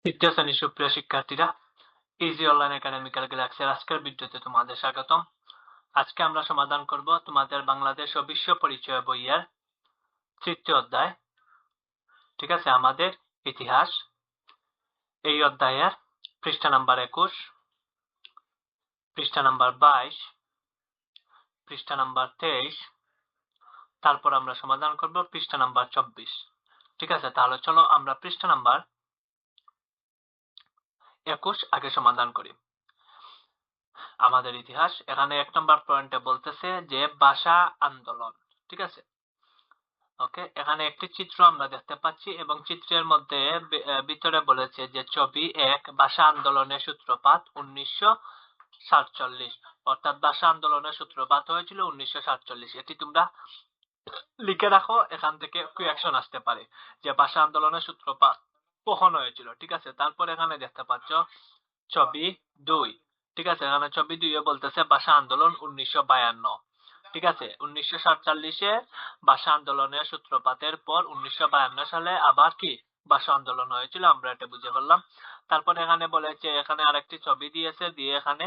তৃতীয় শ্রেণীর সুপ্রিয় শিক্ষার্থীরা, ইজি অনলাইন একাডেমিক্যাল গ্যালাক্সির আজকের ভিডিওতে তোমাদের স্বাগতম। আজকে আমরা সমাধান করব তোমাদের বাংলাদেশ ও বিশ্ব পরিচয় বইয়ের তৃতীয় অধ্যায়, ঠিক আছে, আমাদের ইতিহাস। এই অধ্যায়ের পৃষ্ঠা নাম্বার 21, পৃষ্ঠা নাম্বার 22, পৃষ্ঠা নাম্বার 23, তারপর আমরা সমাধান করব পৃষ্ঠা নাম্বার 24। ঠিক আছে, তাহলে চলো আমরা পৃষ্ঠা নাম্বার 21 আগে সমাধান করি। আমাদের ইতিহাস, এখানে 1 নম্বর পয়েন্টে বলতেছে যে ভাষা আন্দোলন। ঠিক আছে, ওকে, এখানে একটি চিত্র আমরা দেখতে পাচ্ছি এবং চিত্রের মধ্যে ভিতরে বলেছে যে ছবি 1, ভাষা আন্দোলনের সূত্রপাত 1947, অর্থাৎ ভাষা আন্দোলনের সূত্রপাত হয়েছিল 1947। এটি তোমরা লিখে রাখো, এখান থেকে কোয়েকশন আসতে পারে যে ভাষা আন্দোলনের সূত্রপাত কখন হয়েছিল। ঠিক আছে, তারপর এখানে দেখতে পাচ্ছ ছবি 2। ঠিক আছে, এখানে ছবি 2 এ বলতেছে ভাষা আন্দোলন 1952। ঠিক আছে, 1947-এ ভাষা আন্দোলনের সূত্রপাতের পর 1952 সালে আবার কি ভাষা আন্দোলন হয়েছিল, আমরা এটা বুঝে ফেললাম। তারপর এখানে বলেছে, এখানে আরেকটি ছবি দিয়েছে, দিয়ে এখানে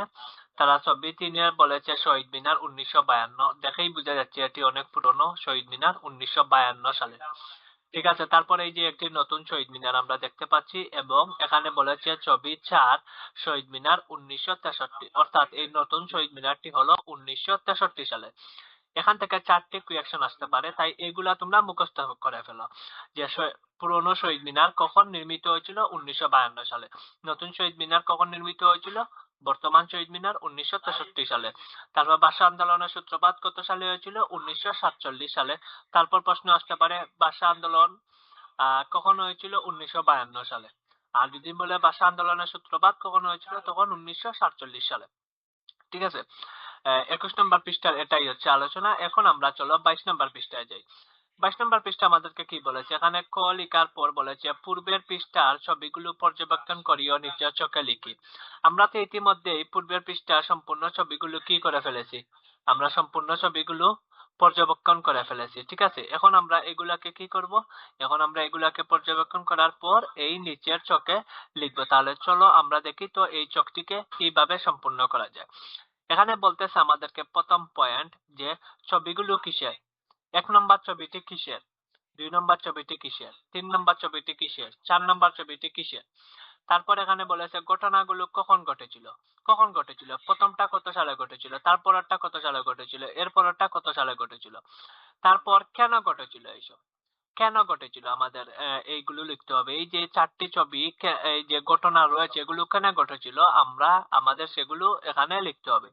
তারা ছবি 3-এ বলেছে শহীদ মিনার 1952। দেখেই বোঝা যাচ্ছে এটি অনেক পুরনো, শহীদ মিনার 1952 সালে। ঠিক আছে, তারপরে এই যে একটি নতুন শহীদ মিনার আমরা দেখতে পাচ্ছি এবং এখানে বলেছে ছবি 4, শহীদ মিনার 1963, অর্থাৎ এই নতুন শহীদ মিনারটি হলো 1963 সালে। এখান থেকে 4টি কোয়েকশন আসতে পারে, তাই এগুলা তোমরা মুখস্থ করে ফেলো যে পুরনো শহীদ মিনার কখন নির্মিত হয়েছিল, 1952 সালে। নতুন শহীদ মিনার কখন নির্মিত হয়েছিল, বর্তমান শহীদ মিনার 1963 সালে। তারপর ভাষা আন্দোলনের সূত্রপাত কত সালে হয়েছিল, 1947 সালে। তারপর প্রশ্ন আসতে পারে ভাষা আন্দোলন কখন হয়েছিল, 1952 সালে। আর যদি বলে ভাষা আন্দোলনের সূত্রপাত কখন হয়েছিল, তখন 1947 সালে। ঠিক আছে, 21 নম্বর পৃষ্ঠার এটাই হচ্ছে আলোচনা। এখন আমরা চলো 22 নম্বর পৃষ্ঠায় যাই। 22 নম্বর পৃষ্ঠা আমাদেরকে কি বলেছে, এখানে ক লিখার পর বলেছে পূর্বের পৃষ্ঠার ছবিগুলো পর্যবেক্ষণ করিও নিজের চোখে লিখি। আমরা তো ইতিমধ্যেই পূর্বের পৃষ্ঠার সম্পূর্ণ ছবিগুলো কি করে ফেলেছি, আমরা সম্পূর্ণ ছবিগুলো পর্যবেক্ষণ করে ফেলেছি। ঠিক আছে, এখন আমরা এগুলাকে কি করব, এখন আমরা এগুলাকে পর্যবেক্ষণ করার পর এই নিচের চোখে লিখবো। তাহলে চলো আমরা দেখি তো এই চোখটিকে কিভাবে সম্পূর্ণ করা যায়। এখানে বলতেছে আমাদেরকে প্রথম পয়েন্ট যে ছবিগুলো কিসের, 1 নম্বর ছবিটি কিসের, 2 নম্বর ছবিটি কিসের, 3 নম্বর ছবিটি কিসের, 4 নম্বর ছবিটি কিসের। তারপর এখানে বলেছে ঘটনাগুলো কখন ঘটেছিল, কখন ঘটেছিল, প্রথমটা কত সালে ঘটেছিল, তারপরেরটা কত সালে ঘটেছিল, এরপরেরটা কত সালে ঘটেছিল, তারপর কেন ঘটেছিল, এইসব কেন ঘটেছিল আমাদের এইগুলো লিখতে হবে। এই যে 4টি ছবি, এই যে ঘটনা রয়েছে এগুলো কেন ঘটেছিল, আমরা আমাদের সেগুলো এখানে লিখতে হবে।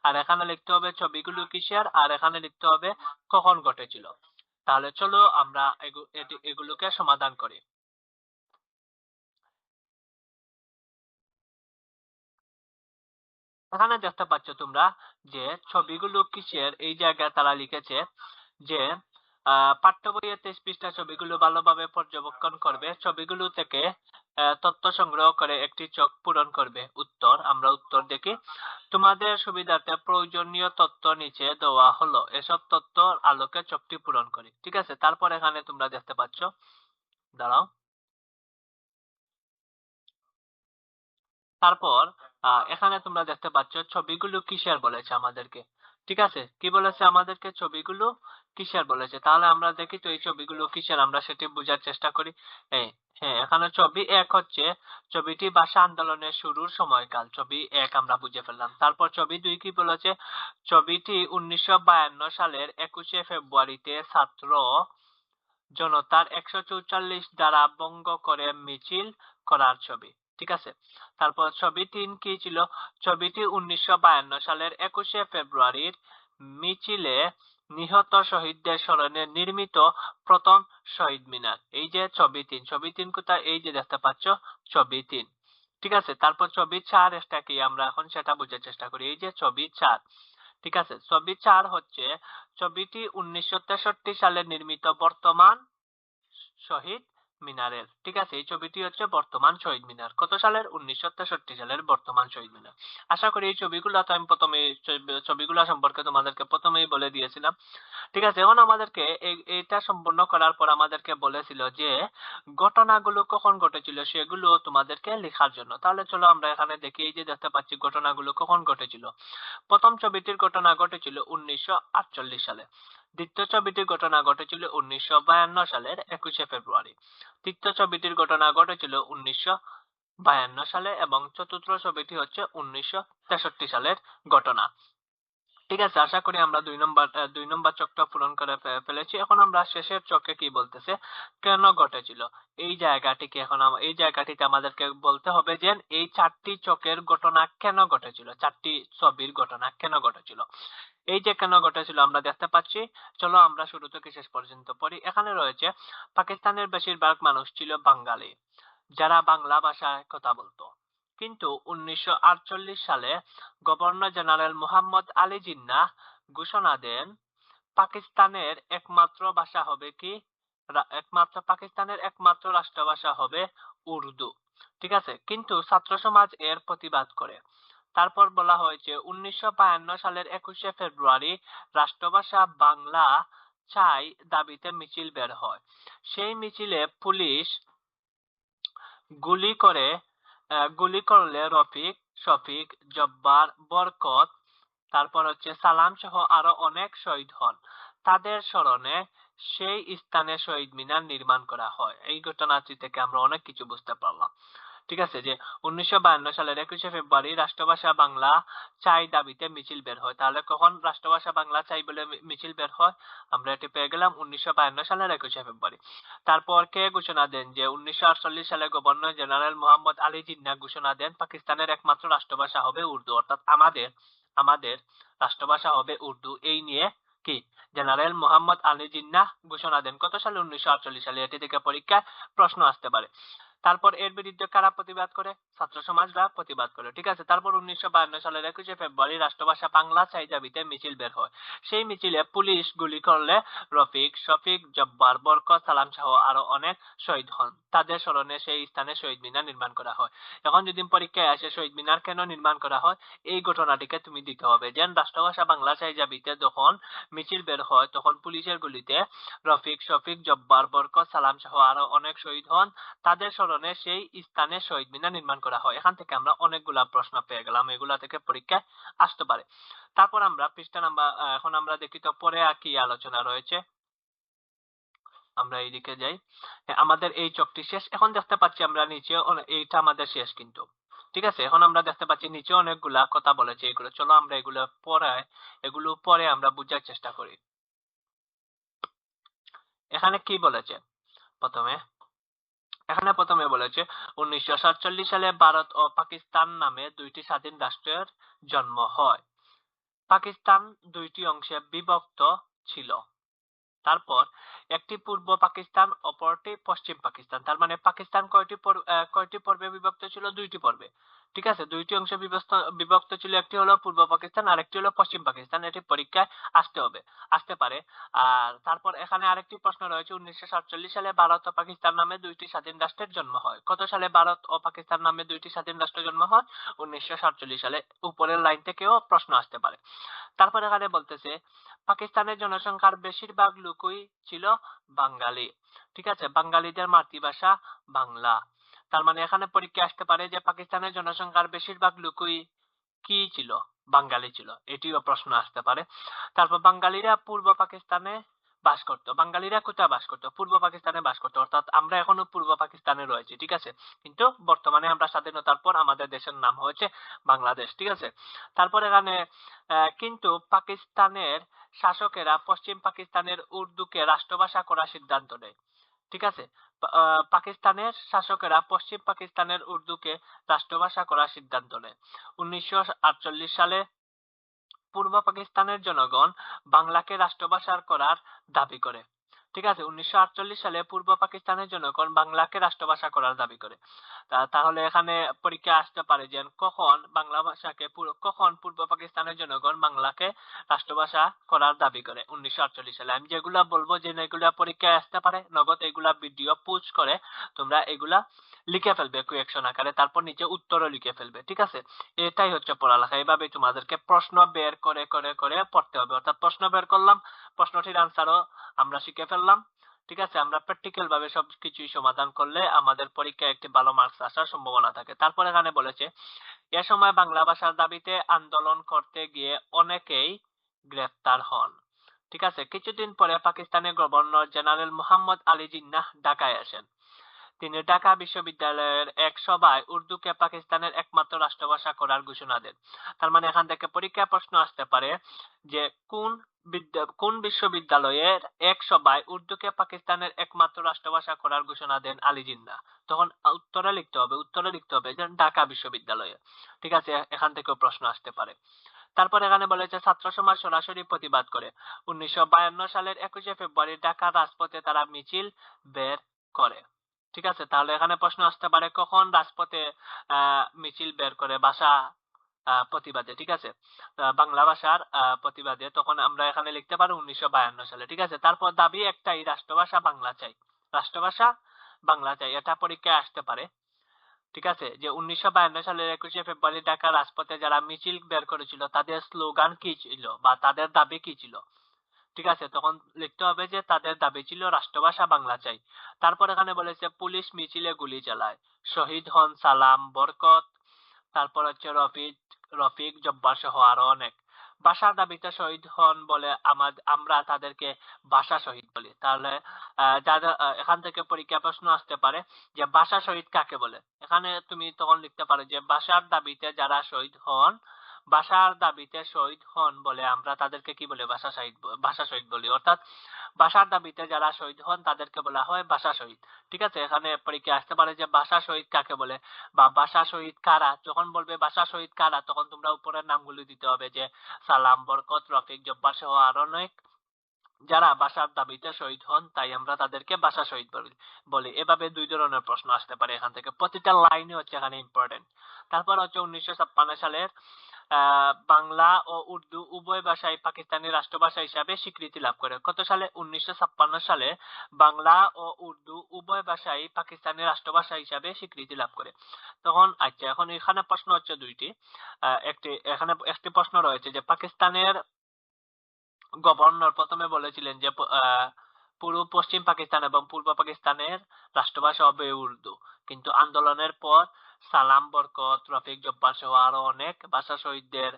আর এখানে লিখতে হবে ছবিগুলো কিসের, আর এখানে লিখতে হবে কখন ঘটেছিল। তাহলে চলো আমরা এগুলোকে সমাধান করি। এখানে দেখতে পাচ্ছ তোমরা যে ছবিগুলো কিসের, এই জায়গায় তারা লিখেছে যে পাঠ্য বইয়ের 23 পৃষ্ঠা ছবিগুলো ভালোভাবে পর্যবেক্ষণ করবে, ছবিগুলো থেকে তথ্য সংগ্রহ করে একটি চোখ পূরণ করবে। উত্তর, আমরা উত্তর দেখি। তোমাদের সুবিধার্থে প্রয়োজনীয় তথ্য নিচে দেওয়া হলো, এসব তথ্য আলোকে চোখটি পূরণ করি। ঠিক আছে, তারপর এখানে তোমরা দেখতে পাচ্ছ, দাঁড়াও, তারপর এখানে তোমরা দেখতে পাচ্ছ ছবিগুলো কিসের বলেছে আমাদেরকে। ঠিক আছে, কি বলেছে আমাদেরকে, ছবিগুলো কিসের বলেছে। তাহলে আমরা দেখি তো এই ছবিগুলো কিসের, আমরা সেটি বোঝার চেষ্টা করি। এই, হ্যাঁ, এখানে ছবি 1 হচ্ছে ছবিটি ভাষা আন্দোলনের শুরুর সময়কাল, ছবি 1 আমরা বুঝে ফেললাম। তারপর ছবি 2 কি বলেছে, ছবিটি 1952 সালের 21শে ফেব্রুয়ারিতে ছাত্র জনতার 144 ধারা ভঙ্গ করে মিছিল করার ছবি। ঠিক আছে, তারপর ছবি 3 কি ছিল, ছবিটি 1952 সালের 21শে ফেব্রুয়ারির মিছিলে নিহত শহীদদের স্মরণে নির্মিত প্রথম শহীদ মিনার। এই যে ছবি 3, ছবি 3 কোথায়, এই যে দেখতে পাচ্ছ ছবি 3। ঠিক আছে, তারপর ছবি 4 এটা কি, আমরা এখন সেটা বোঝার চেষ্টা করি। এই যে ছবি 4, ঠিক আছে, ছবি 4 হচ্ছে ছবিটি 1963 সালে নির্মিত বর্তমান শহীদ মিনারের। ঠিক আছে, এই ছবিটি হচ্ছে বর্তমান শহীদ মিনার। কত সালের? 1963 সালের বর্তমান শহীদ মিনার। আশা করি এই ছবিগুলো তো আমি প্রথমে ছবিগুলো সম্পর্কে তোমাদেরকে প্রথমেই বলে দিয়েছিলাম। ঠিক আছে, এখন আমাদেরকে এইটা সম্পূর্ণ করার পর আমাদেরকে বলেছিল যে ঘটনাগুলো কখন ঘটেছিল সেগুলো তোমাদেরকে লেখার জন্য। তাহলে চলো আমরা এখানে দেখি, এই যে দেখতে পাচ্ছি ঘটনাগুলো কখন ঘটেছিল। প্রথম ছবিটির ঘটনা ঘটেছিল 1948 সালে। দ্বিতীয় ছবিটির ঘটনা ঘটেছিল 1952 সালের 21শে ফেব্রুয়ারি। তৃতীয় ছবিটির ঘটনা ঘটেছিল 1952 সালে এবং চতুর্থ ছবিটি হচ্ছে 1963 সালের ঘটনা। ঠিক আছে, আশা করি আমরা দুই নম্বর চকটা পূরণ করে ফেলেছি। এখন আমরা শেষের চকে কি বলতেছে, কেন ঘটেছিল এই জায়গাটিকে, এখন এই জায়গাটিতে আমাদেরকে বলতে হবে যে এই চারটি চকের ঘটনা কেন ঘটেছিল, চারটি ছবির ঘটনা কেন ঘটেছিল। এই যে কেন ঘটেছিল আমরা দেখতে পাচ্ছি। চলো আমরা শুরু থেকে শেষ পর্যন্ত পড়ি। এখানে রয়েছে পাকিস্তানের বেশিরভাগ মানুষ ছিল বাঙালি, যারা বাংলা ভাষায় কথা বলতো। কিন্তু 1948 সালে গভর্নর জেনারেল মোহাম্মদ আলী জিন্নাহ ঘোষণা দেন পাকিস্তানের একমাত্র ভাষা হবে কি, পাকিস্তানের একমাত্র রাষ্ট্রভাষা হবে উর্দু। ঠিক আছে, কিন্তু ছাত্র সমাজ এর প্রতিবাদ করে। তারপর বলা হয়েছে 1952 সালের 21শে ফেব্রুয়ারি রাষ্ট্রভাষা বাংলা চাই দাবিতে মিছিল বের হয়। সেই মিছিলে পুলিশ গুলি করলে রফিক, শফিক, জব্বার, বরকত, তারপর হচ্ছে সালাম সহ আরো অনেক শহীদ হন। তাদের স্মরণে সেই স্থানে শহীদ মিনার নির্মাণ করা হয়। এই ঘটনাটি থেকে আমরা অনেক কিছু বুঝতে পারলাম। ঠিক আছে, যে 1952 সালের 21শে ফেব্রুয়ারি রাষ্ট্রভাষা বাংলা চাই দাবিতে মিছিল বের হয়। তাহলে কখন রাষ্ট্রভাষা বাংলা চাই বলে মিছিল বের হয়? আমরা এটি পেয়ে গেলাম 1952 সালের 21শে ফেব্রুয়ারি। তারপর কে ঘোষণা দেন? যে 1948 সালে গভর্নর জেনারেল মোহাম্মদ আলী জিন্নাহ ঘোষণা দেন পাকিস্তানের একমাত্র রাষ্ট্রভাষা হবে উর্দু, অর্থাৎ আমাদের রাষ্ট্রভাষা হবে উর্দু। এই নিয়ে কি জেনারেল মোহাম্মদ আলী জিন্নাহ ঘোষণা দেন। কত সালে? 1948 সালে। এটি থেকে পরীক্ষায় প্রশ্ন আসতে পারে। তারপর এর বিরুদ্ধে কারা প্রতিবাদ করে? ছাত্র সমাজরা প্রতিবাদ করে। ঠিক আছে, তারপর 1952 সালের 21শে ফেব্রুয়ারি রাষ্ট্রভাষা বাংলা চাই দাবিতে মিছিল বের হয়। সেই মিছিলে পুলিশ গুলি করলে রফিক, শফিক, জব্বার, বরকত, সালাম সহ আরো অনেক শহীদ হন। তাদের স্মরণে সেই স্থানে শহীদ মিনার নির্মাণ করা হয়। এখন যদি পরীক্ষায় আসে শহীদ মিনার কেন নির্মাণ করা হয়, এই ঘটনাটিকে তুমি দিতে হবে। যেন রাষ্ট্রভাষা বাংলা চাই দাবিতে যখন মিছিল বের হয় তখন পুলিশের গুলিতে রফিক, শফিক, জব্বার, বরকত, সালাম সহ আরো অনেক শহীদ হন। তাদের স্মরণে সেই স্থানে শহীদ মিনার নির্মাণ করা হয়। এখান থেকে আমরা অনেকগুলা প্রশ্ন পেয়ে গেলাম, এগুলা থেকে পরীক্ষায় আসতে পারে। তারপর আমরা পৃষ্ঠা নাম্বার, এখন আমরা দেখি তো পরে আর কি আলোচনা রয়েছে। আমরা এইদিকে যাই। আমাদের এই চকটি শেষ। এখন দেখতে পাচ্ছি আমরা নিচে এইটা আমাদের শেষ কিন্তু। ঠিক আছে, এখন আমরা দেখতে পাচ্ছি নিচে অনেকগুলা কথা বলেছে। এগুলো চলো আমরা এগুলো পরে আমরা বুঝার চেষ্টা করি। এখানে কি বলেছে প্রথমে? এখানে প্রথমে বলেছে 1947 সালে ভারত ও পাকিস্তান নামে দুইটি স্বাধীন রাষ্ট্রের জন্ম হয়। পাকিস্তান দুইটি অংশে বিভক্ত ছিল। তারপর একটি পূর্ব পাকিস্তান, অপরটি পশ্চিম পাকিস্তান। তার মানে পাকিস্তান কয়টি পর্বে বিভক্ত ছিল? দুইটি পর্বে। ঠিক আছে, দুইটি অংশে বিভক্ত ছিল। একটি হলো পূর্ব পাকিস্তান আর একটি হলো পশ্চিম পাকিস্তান। এটি পরীক্ষায় আসতে পারে। আর তারপর এখানে আরেকটি প্রশ্ন রয়েছে 1947 সালে ভারত ও পাকিস্তান নামে দুইটি স্বাধীন রাষ্ট্রের জন্ম হয়। কত সালে ভারত ও পাকিস্তান নামে দুইটি স্বাধীন রাষ্ট্রের জন্ম হয়? 1947 সালে। উপরের লাইন থেকেও প্রশ্ন আসতে পারে। তারপর এখানে বলতেছে পাকিস্তানের জনসংখ্যার বেশিরভাগ লোকই ছিল বাঙালি। ঠিক আছে, বাঙালিদের মাতৃভাষা বাংলা। তার মানে এখানে পরীক্ষা আসতে পারে যে পাকিস্তানের জনসংখ্যার বেশিরভাগ লোকই কি ছিল? বাঙালি ছিল। এটিও প্রশ্ন আসতে পারে। তারপর বাঙালিরা পূর্ব পাকিস্তানে বাস করতো। বাঙালিরা কোথায় বাস করতো? পূর্ব পাকিস্তানে বাস করতো। অর্থাৎ আমরা এখনো পূর্ব পাকিস্তানে রয়েছি। ঠিক আছে, কিন্তু বর্তমানে আমরা স্বাধীনতার পর আমাদের দেশের নাম হয়েছে বাংলাদেশ। ঠিক আছে, তারপর এখানে কিন্তু পাকিস্তানের শাসকেরা পশ্চিম পাকিস্তানের উর্দুকে রাষ্ট্রভাষা করার সিদ্ধান্ত নেয়। ঠিক আছে, পাকিস্তানের শাসকেরা পশ্চিম পাকিস্তানের উর্দুকে রাষ্ট্রভাষা করার সিদ্ধান্ত নেয়। 1948 সালে পূর্ব পাকিস্তানের জনগণ বাংলাকে রাষ্ট্রভাষা করার দাবি করে। ঠিক আছে, 1948 সালে পূর্ব পাকিস্তানের জনগণ বাংলাকে রাষ্ট্রভাষা করার দাবি করে। তাহলে এখানে পরীক্ষা আসতে পারে যে কখন বাংলা ভাষাকে কখন পূর্ব পাকিস্তানের জনগণ বাংলাকে রাষ্ট্রভাষা করার দাবি করে 1948 সালে। আমি যেগুলা বলবো যে এগুলা পরীক্ষায় আসতে পারে, নগদ এগুলা ভিডিও পোস্ট করে তোমরা এগুলা লিখে ফেলবে কুয়েকশন আকারে, তারপর নিচে উত্তরও লিখে ফেলবে। ঠিক আছে, এটাই হচ্ছে পড়ালেখা। এইভাবে তোমাদেরকে প্রশ্ন বের করে করে করে পড়তে হবে, অর্থাৎ প্রশ্ন বের করলাম, প্রশ্নটির আনসারও আমরা শিখে ফেললাম। ঠিক আছে, আমরা প্র্যাকটিক্যাল ভাবে সবকিছুই সমাধান করলে আমাদের পরীক্ষায় একটি ভালো মার্কস আসার সম্ভাবনা থাকে। তারপর এখানে বলেছে এ সময় বাংলা ভাষার দাবিতে আন্দোলন করতে গিয়ে অনেকেই গ্রেফতার হন। ঠিক আছে, কিছুদিন পরে পাকিস্তানের গভর্নর জেনারেল মোহাম্মদ আলী জিন্নাহ ঢাকায় আসেন। তিনি ঢাকা বিশ্ববিদ্যালয়ের এক সভায় উর্দুকে পাকিস্তানের একমাত্র রাষ্ট্রভাষা করার ঘোষণা দেন। তার মানে এখান থেকে পরীক্ষা প্রশ্ন আসতে পারে যে কোন বিশ্ববিদ্যালয়ের এক সভায় উর্দুকে পাকিস্তানের একমাত্র রাষ্ট্রভাষা করার ঘোষণা দেন আলী জিন্নাহ। তখন উত্তরে লিখতে হবে যে ঢাকা বিশ্ববিদ্যালয়ে। ঠিক আছে, এখান থেকেও প্রশ্ন আসতে পারে। তারপর এখানে বলেছে ছাত্র সমাজ সরাসরি প্রতিবাদ করে। 1952 সালের 21শে ফেব্রুয়ারি ঢাকার রাজপথে তারা মিছিল বের করে। ঠিক আছে, তাহলে এখানে প্রশ্ন আসতে পারে কখন রাজপথে মিছিল বের করে ভাষা প্রতিবাদে। ঠিক আছে, বাংলা ভাষার প্রতিবাদে, তখন আমরা এখানে লিখতে পারি 1952 সালে। ঠিক আছে, তারপর দাবি একটাই, রাষ্ট্রভাষা বাংলা চাই, রাষ্ট্রভাষা বাংলা চাই, এটা পরীক্ষায় আসতে পারে। ঠিক আছে, যে 1952 সালের 21শে ফেব্রুয়ারি ঢাকার রাজপথে যারা মিছিল বের করেছিল তাদের স্লোগান কি ছিল বা তাদের দাবি কি ছিল। ঠিক আছে, তখন লিখতে হবে যে তাদের দাবি ছিল রাষ্ট্রভাষা বাংলা চাই। তারপর এখানে বলেছে পুলিশ মিছিলে গুলি চালায়, শহীদ হন সালাম, বরকত, তারপর হচ্ছে রফিক রফিক জব্বার সহ আরো অনেক। ভাষার দাবিতে শহীদ হন বলে আমরা তাদেরকে ভাষা শহীদ বলি। তাহলে যাদের এখান থেকে পরীক্ষা প্রশ্ন আসতে পারে যে ভাষা শহীদ কাকে বলে। এখানে তুমি তখন লিখতে পারো যে ভাষার দাবিতে যারা শহীদ হন, ভাষার দাবিতে শহীদ হন বলে আমরা তাদেরকে কি বলে ভাষা শহীদ বলি। অর্থাৎ ভাষার দাবিতে যারা শহীদ হন তাদেরকে বলা হয় ভাষা শহীদ। ঠিক আছে, এখানে পরীক্ষা আসতে পারে যে ভাষা শহীদ কাকে বলে বা ভাষা শহীদ কারা। যখন বলবে ভাষা শহীদ কারা, তখন তোমরা উপরের নামগুলি দিতে হবে যে সালাম, বরকত, রফিক জব্বার সহ আরো অনেক যারা ভাষার দাবিতে শহীদ হন, তাই আমরা তাদেরকে ভাষা শহীদ বলি। এভাবে দুই ধরনের প্রশ্ন আসতে পারে এখান থেকে, প্রতিটা লাইনে হচ্ছে এখানে ইম্পর্টেন্ট। তারপর হচ্ছে 1956 সালের বাংলা ও উর্দু উভয় ভাষাই পাকিস্তানি রাষ্ট্রভাষা হিসাবে স্বীকৃতি লাভ করে। কত সালে? 1956 সালে বাংলা ও উর্দু উভয় ভাষাই পাকিস্তানি রাষ্ট্রভাষা হিসাবে স্বীকৃতি লাভ করে। তখন আচ্ছা, এখন এখানে প্রশ্ন হচ্ছে দুইটি। একটি প্রশ্ন রয়েছে যে পাকিস্তানের গভর্নর প্রথমে বলেছিলেন যে পশ্চিম পাকিস্তান এবং পূর্ব পাকিস্তানের রাষ্ট্রভাষা হবে উর্দু, কিন্তু আন্দোলনের পর সালাম, বরকত, রফিক জব্বার সহ আরো অনেক ভাষা শহীদদের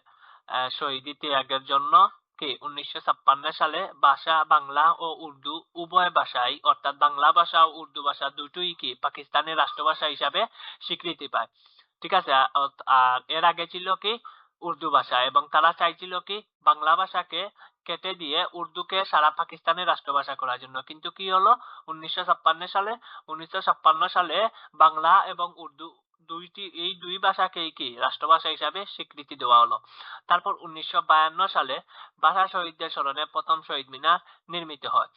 শহীদি ত্যাগের জন্য কি 1956 সালে ভাষা বাংলা ও উর্দু উভয় ভাষাই, অর্থাৎ বাংলা ভাষা ও উর্দু ভাষা দুটোই কি পাকিস্তানের রাষ্ট্রভাষা হিসাবে স্বীকৃতি পায়। ঠিক আছে, আর এর আগে ছিল কি উর্দু ভাষা, এবং তারা চাইছিল কি বাংলা ভাষাকে কেটে দিয়ে উর্দুকে সারা পাকিস্তানের রাষ্ট্রভাষা করার জন্য। কিন্তু কি হলো 1956 সালে বাংলা এবং উর্দু এই দুই ভাষাকেই কি রাষ্ট্রভাষা হিসাবে স্বীকৃতি দেওয়া হলো। তারপর 1952 সালে ভাষা শহীদদের স্মরণে প্রথম শহীদ মিনার নির্মিত হয়।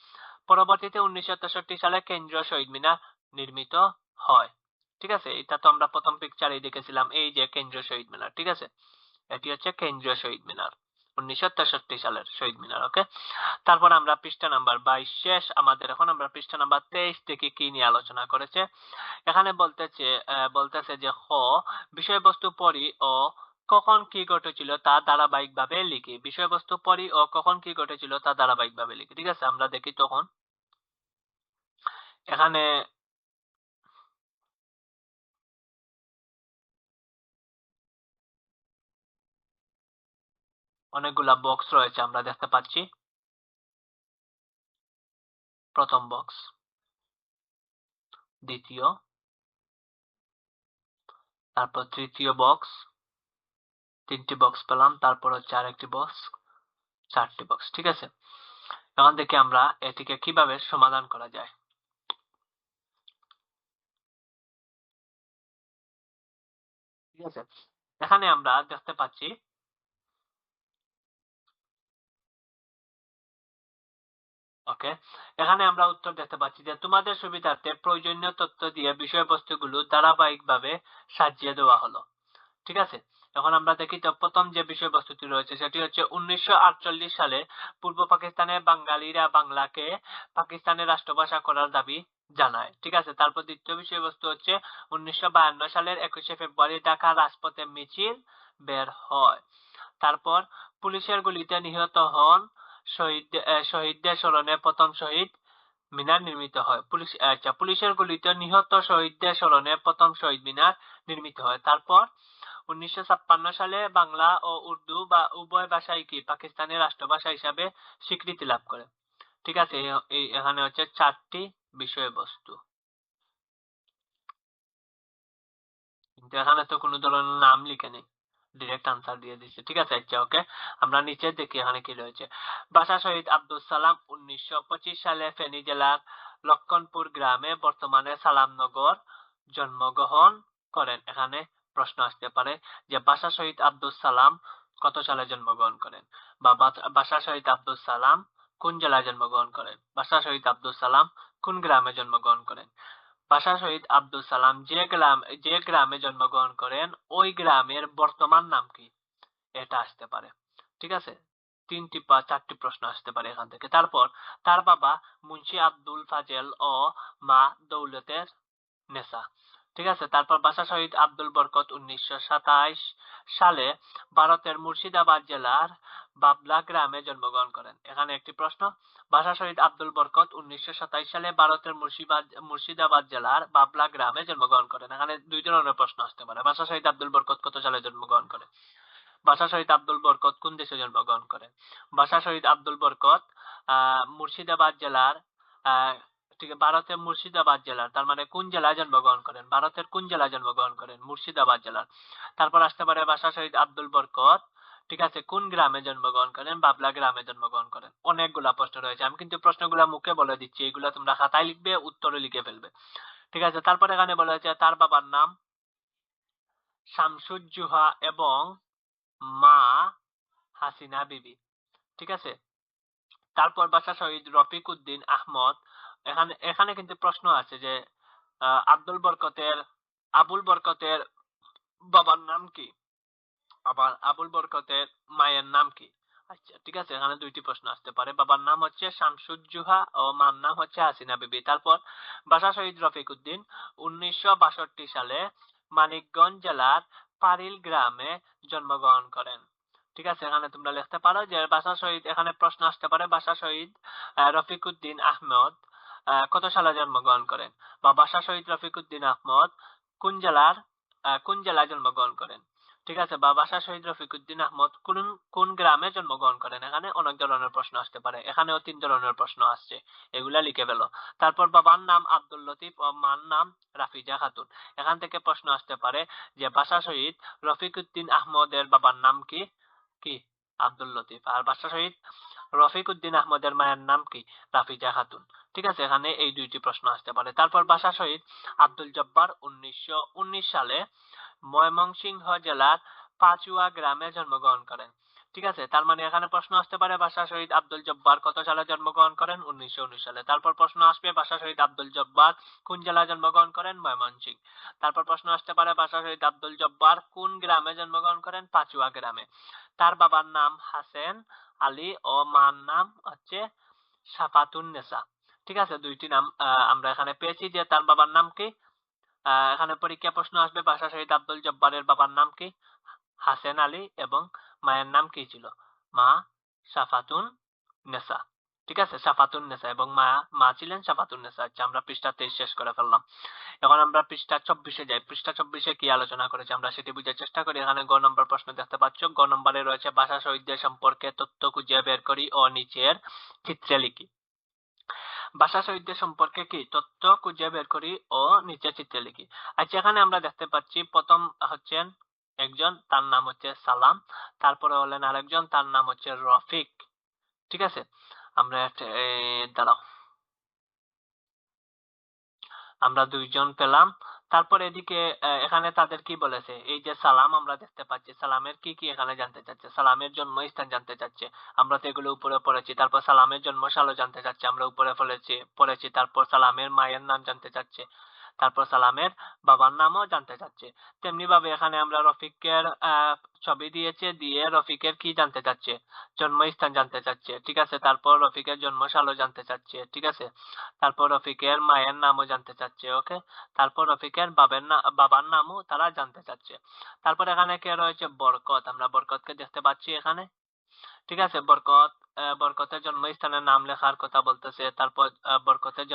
পরবর্তীতে 1963 সালে কেন্দ্রীয় শহীদ মিনার নির্মিত হয়। ঠিক আছে, এটা তো আমরা প্রথম পিকচারেই দেখেছিলাম, এই যে কেন্দ্রীয় শহীদ মিনার। ঠিক আছে, এটি হচ্ছে কেন্দ্রীয় শহীদ মিনার, 1963 সালের শহীদ মিনার। ওকে, তারপর আমরা পৃষ্ঠা নাম্বার 22 শেষ আমাদের। এখন আমরা পৃষ্ঠা নাম্বার 23 থেকে কি নিয়ে আলোচনা করেছে। এখানে বলতেছে যে বিষয়বস্তু পড়ি ও কখন কি ঘটেছিল তা ধারাবাহিকভাবে লিখি। বিষয়বস্তু পড়ি ও কখন কি ঘটেছিল তা ধারাবাহিকভাবে লিখি। ঠিক আছে, আমরা দেখি তখন এখানে অনেকগুলা বক্স রয়েছে, আমরা দেখতে পাচ্ছি। প্রথম বক্স, দ্বিতীয়, তারপর তৃতীয় বক্স, তিনটি বক্স পেলাম, তারপর হচ্ছে আরেকটি বক্স, চারটি বক্স। ঠিক আছে, এখন দেখি আমরা এটিকে কিভাবে সমাধান করা যায়। ঠিক আছে, এখানে আমরা দেখতে পাচ্ছি ওকে, এখানে আমরা উত্তর দেখতে পাচ্ছি যে তোমাদের সুবিধার্থে প্রয়োজনীয় তথ্য দিয়ে বিষয়বস্তুগুলো ধারাবাহিকভাবে সাজিয়ে দেওয়া হলো। ঠিক আছে, এখন আমরা দেখি তো প্রথম যে বিষয়বস্তুটি রয়েছে সেটি হচ্ছে 1948 সালে পূর্ব পাকিস্তানের বাঙালিরা বাংলাকে পাকিস্তানের রাষ্ট্রভাষা করার দাবি জানায়। ঠিক আছে, তারপর দ্বিতীয় বিষয়বস্তু হচ্ছে 1952 সালের 21শে ফেব্রুয়ারি ঢাকা রাজপথে মিছিল বের হয়। তারপর পুলিশের গুলিতে নিহত হন শহীদদের স্মরণে প্রথম শহীদ মিনার নির্মিত হয়। পুলিশের গুলিতে নিহত শহীদদের স্মরণে প্রথম শহীদ মিনার নির্মিত হয়। তারপর 1956 সালে বাংলা ও উর্দু বা উভয় ভাষাই কি পাকিস্তানের রাষ্ট্রভাষা হিসাবে স্বীকৃতি লাভ করে। ঠিক আছে, এখানে হচ্ছে 4টি বিষয়বস্তু, কিন্তু এখানে তো কোনো ধরনের নাম লিখে নেই, ডিরেক্ট আনসার দিয়ে দিচ্ছে। ঠিক আছে, আচ্ছা ওকে, আমরা নিচে দেখি এখানে কি রয়েছে। ভাষা শহীদ আব্দুল সালাম 1925 সালে ফেনী জেলার লক্ষণপুর গ্রামে বর্তমানে সালামনগর জন্মগ্রহণ করেন। এখানে প্রশ্ন আসতে পারে যে ভাষা শহীদ আব্দুল সালাম কত সালে জন্মগ্রহণ করেন, বা ভাষা শহীদ আব্দুল সালাম কোন জেলায় জন্মগ্রহণ করেন, ভাষা শহীদ আব্দুল সালাম কোন গ্রামে জন্মগ্রহণ করেন। ভাষা শহীদ আব্দুল সালাম যে গ্রামে জন্মগ্রহণ করেন ওই গ্রামের বর্তমান নাম কি, এটা আসতে পারে। ঠিক আছে, 3টি বা 4টি প্রশ্ন আসতে পারে এখান থেকে। তারপর তার বাবা মুন্সি আব্দুল ফাজেল ও মা দৌলতের নেসা। ঠিক আছে, তারপর ভাষা শহীদ আব্দুল বরকত 1927 সালে ভারতের মুর্শিদাবাদ জেলার বাবলা গ্রামে জন্মগ্রহণ করেন। এখানে একটি প্রশ্ন, ভাষা শহীদ আব্দুল বরকত 1927 সালে ভারতের মুর্শিদাবাদ জেলার বাবলা গ্রামে জন্মগ্রহণ করেন। এখানে 2 ধরনের প্রশ্ন আসতে পারে। ভাষা শহীদ আব্দুল বরকত কত সালে জন্মগ্রহণ করেন, ভাষা শহীদ আব্দুল বরকত কোন দেশে জন্মগ্রহণ করেন। ভাষা শহীদ আব্দুল বরকত মুর্শিদাবাদ জেলার ঠিক আছে, ভারতের মুর্শিদাবাদ জেলার, তার মানে কোন জেলায় জন্মগ্রহণ করেন, ভারতের কোন জেলায় জন্মগ্রহণ করেন, মুর্শিদাবাদ জেলার। তারপর আসতে পারে ভাষা শহীদ আব্দুল বরকত ঠিক আছে কোন গ্রামে জন্মগ্রহণ করেন, বাবলা গ্রামে জন্মগ্রহণ করেন। অনেকগুলা প্রশ্ন রয়েছে, আমি কিন্তু প্রশ্নগুলা মুখে বলে দিচ্ছি, এগুলা তোমরা খাতায় লিখবে, উত্তরে লিখে ফেলবে। ঠিক আছে, তারপর এখানে বলা হয়েছে তার বাবার নাম শামসুজ্জোহা এবং মা হাসিনা বিবি। ঠিক আছে, তারপর ভাষা শহীদ রফিক উদ্দিন আহমদ। এখানে এখানে কিন্তু প্রশ্ন আছে যে আবুল বরকতের বাবার নাম কি, আবার আবুল বরকতের মায়ের নাম কি। আচ্ছা ঠিক আছে, এখানে 2টি প্রশ্ন আসতে পারে, বাবার নাম হচ্ছে শামসুজ্জোহা ও মার নাম হচ্ছে হাসিনা বিবি। তারপর ভাষা শহীদ রফিক উদ্দিন 1962 সালে মানিকগঞ্জ জেলার পারিল গ্রামে জন্মগ্রহণ করেন। ঠিক আছে, এখানে তোমরা লিখতে পারো যে ভাষা শহীদ, এখানে প্রশ্ন আসতে পারে ভাষা শহীদ রফিক উদ্দিন আহমদ কত সালে জন্মগ্রহণ করেন, বা ভাষা শহীদ রফিক উদ্দিন আহমদ কোন জেলায় জন্মগ্রহণ করেন। ঠিক আছে, বা ভাষা শহীদ রফিক উদ্দিন আহমদ কোন কোন গ্রামে জন্মগ্রহণ করেন। এখানে অনেক ধরনের প্রশ্ন আসতে পারে, এখানেও 3 ধরনের প্রশ্ন আসছে, এগুলা লিখে ফেলো। তারপর বাবার নাম আব্দুল লতিফ ও মার নাম রাফিজা খাতুন। এখান থেকে প্রশ্ন আসতে পারে যে ভাষা শহীদ রফিক উদ্দিন আহমদের বাবার নাম কি, কি আব্দুল লতিফ, আর ভাষা শহীদ রফিক উদ্দিন আহমদের মায়ের নাম কি, রাফিজা খাতুন। ঠিক আছে, এখানে এই 2টি প্রশ্ন আসতে পারে। তারপর ভাষা শহীদ আব্দুল জব্বার 1919 সালে ময়মনসিংহ জেলার পাচুয়া গ্রামে জন্মগ্রহণ করেন। ঠিক আছে, তার মানে এখানে প্রশ্ন আসতে পারে ভাষা শহীদ আব্দুল জব্বার কত সালে জন্মগ্রহণ করেন, 1919 সালে। তারপর প্রশ্ন আসবে ভাষা শহীদ আব্দুল জব্বার কোন জেলায় জন্মগ্রহণ করেন, ময়মনসিংহ। তারপর প্রশ্ন আসতে পারে ভাষা শহীদ আব্দুল জব্বার কোন গ্রামে জন্মগ্রহণ করেন, পাচুয়া গ্রামে। তার বাবার নাম হাসেন আলী ও মার নাম হচ্ছে সাফাতুন নেসা। ঠিক আছে, 2টি নাম আমরা এখানে পেয়েছি যে তার বাবার নাম কি। এখানে পরীক্ষা প্রশ্ন আসবে ভাষা শহীদ আব্দুল জব্বারের বাবার নাম কি, হাসেন আলী, এবং মায়ের নাম কি ছিল, মা সাফাতুন নেসা। ঠিক আছে, সাফাতুন নেসা, এবং মা ছিলেন সাফাতুন নেসা। আচ্ছা, আমরা পৃষ্ঠা 23 শেষ করে ফেললাম। এখন আমরা পৃষ্ঠা 24-এ যাই। পৃষ্ঠা 24-এ কি আলোচনা করেছে আমরা সেটি বুঝার চেষ্টা করি। এখানে গ নম্বর প্রশ্ন দেখতে পাচ্ছ, গ নম্বরে রয়েছে ভাষা শহীদদের সম্পর্কে তথ্য খুঁজে বের করি ও নিচের চিত্রে লিখি। ভাষা শহীদদের সম্পর্কে কি তথ্য খুঁজে বের করি ও নিচে চিত্রে লিখি। আচ্ছা, এখানে আমরা দেখতে পাচ্ছি প্রথম হচ্ছেন একজন, তার নাম হচ্ছে সালাম, তারপরে হলেন আরেকজন, তার নাম হচ্ছে রফিক। ঠিক আছে, আমরা দাঁড়াও, আমরা 2 জন পেলাম। তারপর এদিকে এখানে তাদের কি বলেছে, এই যে সালাম আমরা দেখতে পাচ্ছি, সালামের কি কি এখানে জানতে চাচ্ছে, সালামের জন্মস্থান জানতে চাচ্ছে, আমরা তো এগুলো উপরে পড়েছি। তারপর সালামের জন্মসালও জানতে চাচ্ছে, আমরা উপরে পড়েছি। তারপর সালামের মায়ের নাম জানতে চাচ্ছে, তারপর সালামের বাবার নামও জানতে চাচ্ছে। তেমনি ভাবে এখানে আমরা রফিকের ছবি দিয়েছে, দিয়ে রফিকের কি জানতে চাচ্ছে, জন্মস্থান জানতে চাচ্ছে, ঠিক আছে। তারপর রফিকের জন্মসালও জানতে চাচ্ছে, ঠিক আছে। তারপর রফিকের মায়ের নামও জানতে চাচ্ছে, ওকে। তারপর রফিকের বাবার নামও তারা জানতে চাচ্ছে। তারপর এখানে কে রয়েছে, বরকত, আমরা বরকতকে দেখতে পাচ্ছি এখানে, ঠিক আছে। বরকতের জন্মস্থানের নাম লেখার কথা বলতেছে, তারপর বরকতের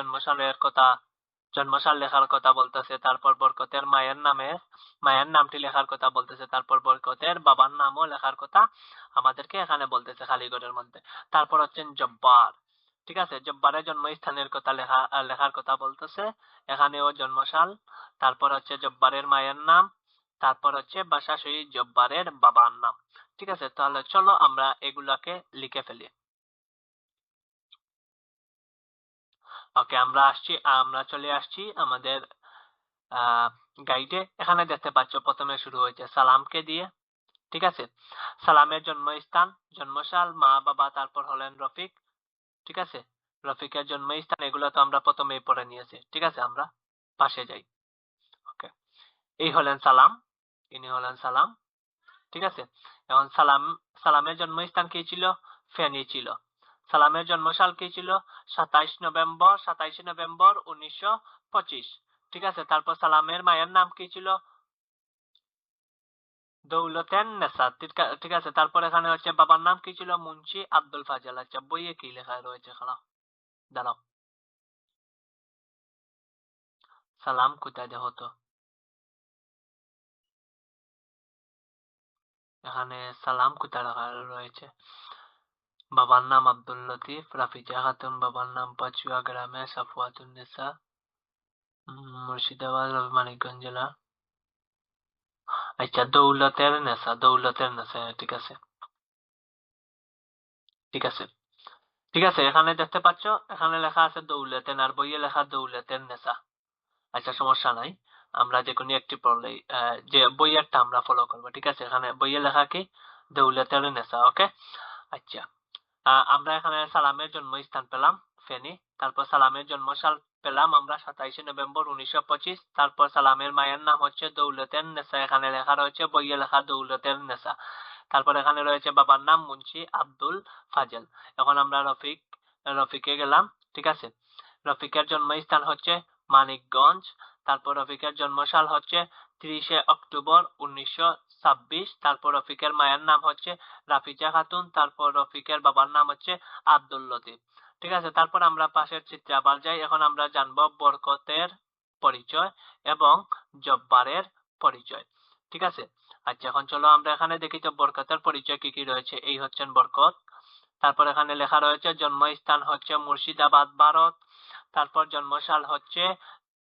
জন্মসাল লেখার কথা বলতেছে, তারপর বরকতের মায়ের নামটি লেখার কথা বলতেছে, তারপর বরকতের বাবার নামও লেখার কথা আমাদেরকে এখানে বলতেছে খালিগড়ের মধ্যে। তারপর হচ্ছেন জব্বার, ঠিক আছে, জব্বারের জন্মস্থানের কথা লেখার কথা বলতেছে, এখানেও জন্মসাল, তারপর হচ্ছে জব্বারের মায়ের নাম, তারপর হচ্ছে বাসাসুই জব্বারের বাবার নাম, ঠিক আছে। তাহলে চলো আমরা এগুলাকে লিখে ফেলি। ওকে, আমরা চলে আসছি আমাদের গাইডে। এখানে দেখতে পাচ্ছ প্রথমে শুরু হয়েছে সালামকে দিয়ে, ঠিক আছে। সালামের জন্মস্থান, জন্মসাল, মা বাবা, তারপর হলেন রফিক, ঠিক আছে। রফিকের জন্মস্থান এগুলো তো আমরা প্রথমেই পড়ে নিয়েছি, ঠিক আছে। আমরা পাশে যাই। ওকে, এই হলেন সালাম, ইনি হলেন সালাম, ঠিক আছে। এখন সালামের জন্মস্থান কি ছিল, ফেনী ছিল। সালামের জন্মসাল কি ছিল, 27 নভেম্বর 1925, ঠিক আছে। তারপর সালামের মায়ের নাম কি ছিল, দৌলতেন নেসা, ঠিক আছে। তারপর এখানে হচ্ছে বাবার নাম কি ছিল, মুন্সি আব্দুল ফাজল। আচ্ছা, বইয়ে কি লেখা রয়েছে, দাঁড়াও, সালাম কোথায় দেখো তো, এখানে সালাম কোথায় লেখা রয়েছে, বাবার নাম আব্দুল লতিফ, রাফিজা খাতুন, বাবার নাম পাচুয়া গ্রামে, সাফওয়াতুন নেসা, মুর্শিদাবাদ, মানিকগঞ্জ জেলা। আচ্ছা, দৌলতের নেশা, ঠিক আছে, ঠিক আছে, ঠিক আছে। এখানে দেখতে পাচ্ছ, এখানে লেখা আছে দৌলতেন, আর বইয়ে লেখা দৌলতের নেশা। আচ্ছা, সমস্যা নাই, আমরা যে কোনো একটি পড়লেই যে বইয়েরটা আমরা ফলো করবো, ঠিক আছে। এখানে বইয়ে লেখা কি, দৌলতের নেশা, ওকে। আচ্ছা, আমরা এখানে সালামের জন্মস্থান পেলাম ফেনী, তারপর সালামের জন্মসাল পেলাম আমরা 27 নভেম্বর 1925, তারপর সালামের মায়ের নাম হচ্ছে দৌলতের নেসা, এখানে লেখা রয়েছে বইয়ে লেখা দৌলতের নেসা। তারপর এখানে রয়েছে বাবার নাম মুন্সি আব্দুল ফাজল। এখন আমরা রফিকে গেলাম, ঠিক আছে। রফিকের জন্মস্থান হচ্ছে মানিকগঞ্জ, তারপর রফিকের জন্মসাল হচ্ছে 30 অক্টোবর 1926, তারপর রফিকের মায়ের নাম হচ্ছে রাফিজা খাতুন, তারপর রফিকের বাবার নাম হচ্ছে আব্দুল লতিফ, ঠিক আছে। তারপর আমরা পাশের চিত্রে আবার যাই। এখন আমরা জানবো বরকতের পরিচয় এবং জব্বারের পরিচয়, ঠিক আছে। আচ্ছা, এখন চলো আমরা এখানে দেখি তো বরকতের পরিচয় কি কি রয়েছে। এই হচ্ছেন বরকত, তারপর এখানে লেখা রয়েছে জন্মস্থান হচ্ছে মুর্শিদাবাদ, ভারত, তারপর জন্মসাল হচ্ছে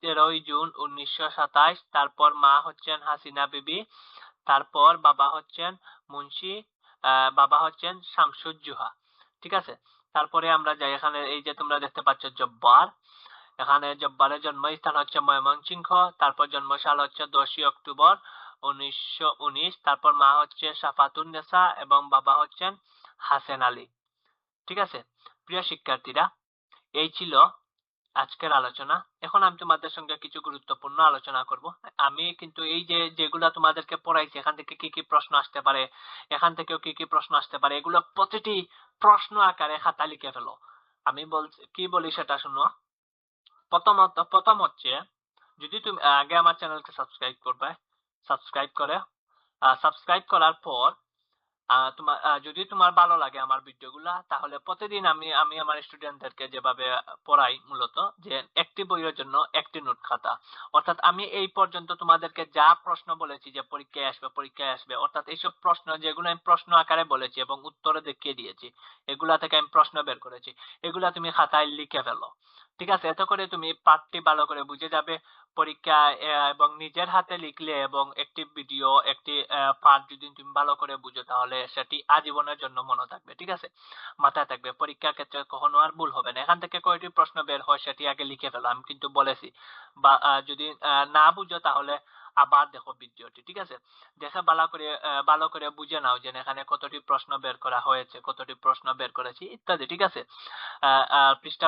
13 জুন 1927, তারপর মা হচ্ছেন হাসিনা বিবি, তারপর বাবা হচ্ছেন শামসুজ্জোহা, ঠিক আছে। তারপরে আমরা যাই, এখানে এই যে তোমরা দেখতে পাচ্ছ জব্বার, এখানে জব্বারের জন্মস্থান হচ্ছে ময়মনসিংহ, তারপর জন্মসাল হচ্ছে 10 অক্টোবর 1919, তারপর মা হচ্ছে সাফাতুন নেসা এবং বাবা হচ্ছেন হাসেন আলী, ঠিক আছে। প্রিয় শিক্ষার্থীরা, এই ছিল আজকের আলোচনা। এখন আমি তোমাদের সঙ্গে কিছু গুরুত্বপূর্ণ আলোচনা করব। আমি কিন্তু এই যে যেগুলা তোমাদেরকে পড়াইছি, এখান থেকে কি কি প্রশ্ন আসতে পারে, এখান থেকেও কি কি প্রশ্ন আসতে পারে, এগুলো প্রতিটি প্রশ্ন আকারে খাতা লিখে ফেলো। আমি কি বলি সেটা শুনো। প্রথম হচ্ছে, যদি তুমি আগে আমার চ্যানেলকে সাবস্ক্রাইব করবে, সাবস্ক্রাইব করার পর তোমার যদি তোমার ভালো লাগে আমার ভিডিওগুলা, তাহলে প্রতিদিন আমি আমার স্টুডেন্টদেরকে যেভাবে পড়াই, মূলত যে একটি বইয়ের জন্য একটি নোট খাতা, অর্থাৎ আমি এই পর্যন্ত তোমাদেরকে যা প্রশ্ন বলেছি যে পরীক্ষায় আসবে, অর্থাৎ এইসব প্রশ্ন যেগুলো আমি প্রশ্ন আকারে বলেছি এবং উত্তরে দেখিয়ে দিয়েছি, এগুলা থেকে আমি প্রশ্ন বের করেছি, এগুলা তুমি খাতায় লিখে ফেলো, ঠিক আছে। এত করে তুমি পাঠটি ভালো করে বুঝে যাবে, পরীক্ষায় এবং নিজের হাতে লিখলে এবং একটি ভিডিও একটি পাঠ যদি তুমি ভালো করে বুঝো তাহলে সেটি আজীবনের জন্য মনে থাকবে, ঠিক আছে, মাথায় থাকবে, পরীক্ষার ক্ষেত্রে কখনো আর ভুল হবে না। এখান থেকে কয়টি প্রশ্ন বের হয় সেটি আগে লিখে ফেলো, আমি কিন্তু বলেছি। বা যদি না বুঝো তাহলে আবার দেখো ভিডিওটি, ঠিক আছে, দেখে ভালো করে বুঝে নাও যে এখানে কতটি প্রশ্ন বের করা হয়েছে, কতটি প্রশ্ন বের করেছি ইত্যাদি, ঠিক আছে। পৃষ্ঠা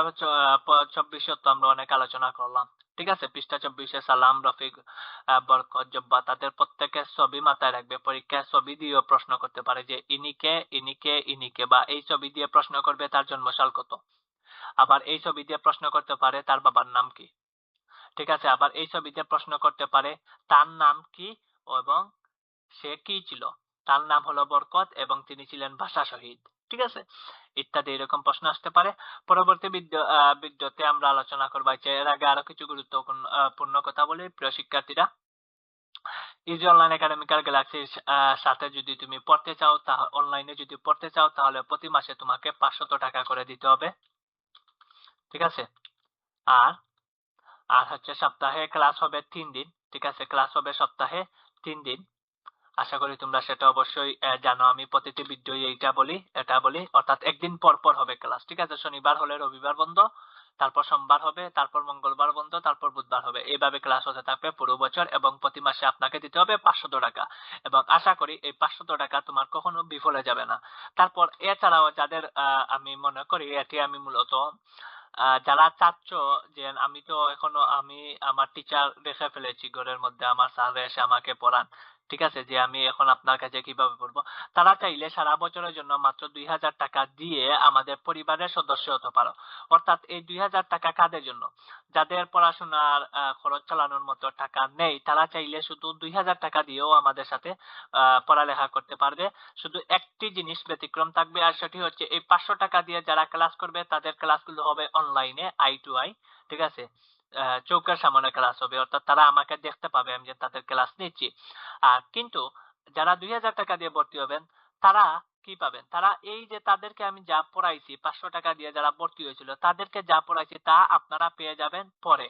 24 তো আমরা অনেক আলোচনা করলাম, ঠিক আছে। পৃষ্ঠা 24 সালাম, রফিক, বরকত, জব্বা তাদের প্রত্যেকের ছবি মাথায় রাখবে। পরীক্ষায় ছবি দিয়েও প্রশ্ন করতে পারে যে ইনিকে ইনিকে ইনিকে, বা এই ছবি দিয়ে প্রশ্ন করবে তার জন্মসাল কত। আবার এই ছবি দিয়ে প্রশ্ন করতে পারে তার বাবার নাম কি, ঠিক আছে। আবার এই ছবি দিয়ে প্রশ্ন করতে পারে তার নাম কি এবং সে কি ছিল। তার নাম হলো বরকত এবং তিনি ছিলেন ভাষা শহীদ, ঠিক আছে, ইত্যাদি এরকম প্রশ্ন আসতে পারে। পরবর্তী ভিডিওতে আমরা আলোচনা করবো। এর আগে আরো কিছু গুরুত্বপূর্ণ কথা বলি, প্রিয় শিক্ষার্থীরা। ইজি অনলাইন একাডেমিক্যাল গ্যালাক্সির সাথে যদি তুমি পড়তে চাও, অনলাইনে যদি পড়তে চাও তাহলে প্রতি মাসে তোমাকে 500 টাকা করে দিতে হবে, ঠিক আছে। আর আর হচ্ছে সপ্তাহে ক্লাস হবে 3 দিন, ঠিক আছে, ক্লাস হবে সপ্তাহে 3 দিন। আশা করি তোমরা সেটা অবশ্যই জানো। আমি প্রতিটি ভিডিও এটা বলি, অর্থাৎ একদিন পর পর হবে ক্লাস, ঠিক আছে। শনিবার হলে রবিবার বন্ধ, তারপর সোমবার হবে, তারপর মঙ্গলবার বন্ধ, তারপর বুধবার হবে, এইভাবে ক্লাস হতে থাকবে পুরো বছর। এবং প্রতি মাসে আপনাকে দিতে হবে 500 টাকা। এবং আশা করি এই 500 টাকা তোমার কখনো বিফলে যাবে না। তারপর এছাড়াও যাদের আমি মনে করি এটি আমি মূলত যারা চাচ্ছ যে আমি আমার টিচার রেখে ফেলেছি ঘরের মধ্যে, আমার স্যার এসে আমাকে পড়ান, ঠিক আছে, যে আমি এখন আপনার কাছে কিভাবে পড়বো, তারা চাইলে সারা বছরের জন্য মাত্র 2000 টাকা দিয়ে আমাদের পরিবারের সদস্য হতে পারো। অর্থাৎ এই 2000 টাকা কাদের জন্য? যাদের পড়াশোনার খরচ চালানোর মতো টাকা নেই, তারা চাইলে শুধু 2000 টাকা দিয়েও আমাদের সাথে পড়ালেখা করতে পারবে। শুধু একটি জিনিস ব্যতিক্রম থাকবে, আর সেটি হচ্ছে এই 500 টাকা দিয়ে যারা ক্লাস করবে তাদের ক্লাসগুলো হবে অনলাইনে, আই টু আই, ঠিক আছে, চৌকার সামনে ক্লাস হবে, অর্থাৎ তারা আমাকে দেখতে পাবে আমি যে তাদের ক্লাস নিচ্ছি। আর কিন্তু যারা 2000 টাকা দিয়ে ভর্তি হবেন তারা কি পাবেন? তারা এই যে তাদেরকে আমি যা পড়াইছি, 500 টাকা দিয়ে যারা ভর্তি হয়েছিল তাদেরকে যা পড়াইছি তা আপনারা পেয়ে যাবেন পরে,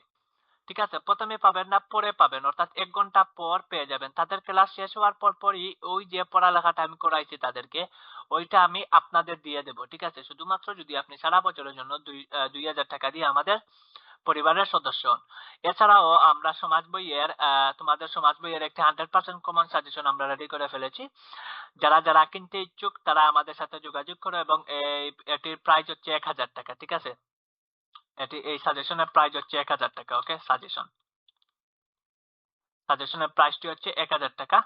ঠিক আছে, প্রথমে পাবেন না, পরে পাবেন, অর্থাৎ 1 ঘন্টা পর পেয়ে যাবেন। তাদের ক্লাস শেষ হওয়ার পর পরই ওই যে পড়ালেখাটা আমি করাইছি তাদেরকে, ওইটা আমি আপনাদের দিয়ে দেব, ঠিক আছে, শুধুমাত্র যদি আপনি সারা বছরের জন্য 2000 টাকা দিয়ে আমাদের পরিবারের সদস্য হন। এছাড়াও আমরা তোমাদের সমাজ বইয়ের একটি 100% কমন সাজেশন আমরা রেডি করে ফেলেছি। যারা যারা কিনতে ইচ্ছুক তারা আমাদের সাথে যোগাযোগ করো, এবং এটির প্রাইস হচ্ছে 1000 টাকা, ঠিক আছে। এই সাজেশনের প্রাইস হচ্ছে 1000 টাকা, ওকে। সাজেশনের প্রাইসটি হচ্ছে 1000 টাকা।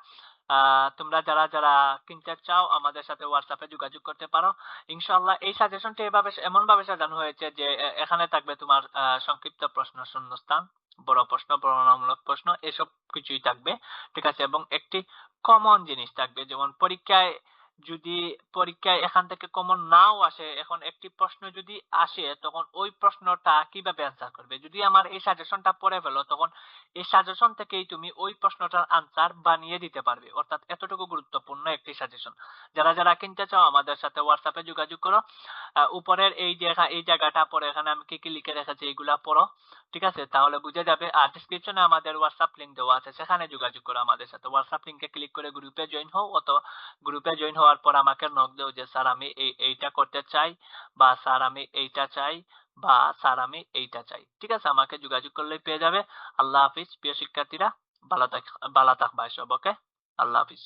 তোমরা যারা যারা কিনতে চাও আমাদের সাথে হোয়াটসঅ্যাপে যোগাযোগ করতে পারো। ইনশাআল্লাহ এই সাজেশনটি এমন ভাবে সাজানো হয়েছে যে এখানে থাকবে তোমার সংক্ষিপ্ত প্রশ্ন, শূন্যস্থান, বড় প্রশ্ন, বর্ণনামূলক প্রশ্ন, এসব কিছুই থাকবে, ঠিক আছে। এবং একটি কমন জিনিস থাকবে, যেমন পরীক্ষায় এখান থেকে কমন নাও আসে, এখন একটি প্রশ্ন যদি আসে তখন ওই প্রশ্নটা কিভাবে অ্যান্সার করবে, যদি আমার এই সাজেশনটা পড়ে ফেলো তখন এই সাজেশন থেকেই তুমি ওই প্রশ্নটার আনসার বানিয়ে দিতে পারবে, অর্থাৎ এতটুকু গুরুত্বপূর্ণ একটি সাজেশন। যারা যারা কিনতে চাও আমাদের সাথে হোয়াটসঅ্যাপে যোগাযোগ করো। উপরের এই জায়গাটা পরে এখানে আমি কি কি লিখে রেখেছি এগুলা পড়ো, ঠিক আছে, তাহলে বুঝে যাবে। আর ডিসক্রিপশনে আমাদের হোয়াটসঅ্যাপ লিংক দেওয়া আছে, সেখানে যোগাযোগ করো আমাদের সাথে। হোয়াটসঅ্যাপ লিংকে ক্লিক করে গ্রুপে জয়েন হও, অথবা গ্রুপে জয়েন হওয়ার পর আমাকে নক দাও যে স্যার আমি এইটা করতে চাই, বা স্যার আমি এইটা চাই, বা স্যার আমি এইটা চাই, ঠিক আছে, আমাকে যোগাযোগ করলেই পেয়ে যাবে। আল্লাহ হাফিজ প্রিয় শিক্ষার্থীরা, ভালো থাকবা সব, ওকে। আল্লাহ হাফিজ।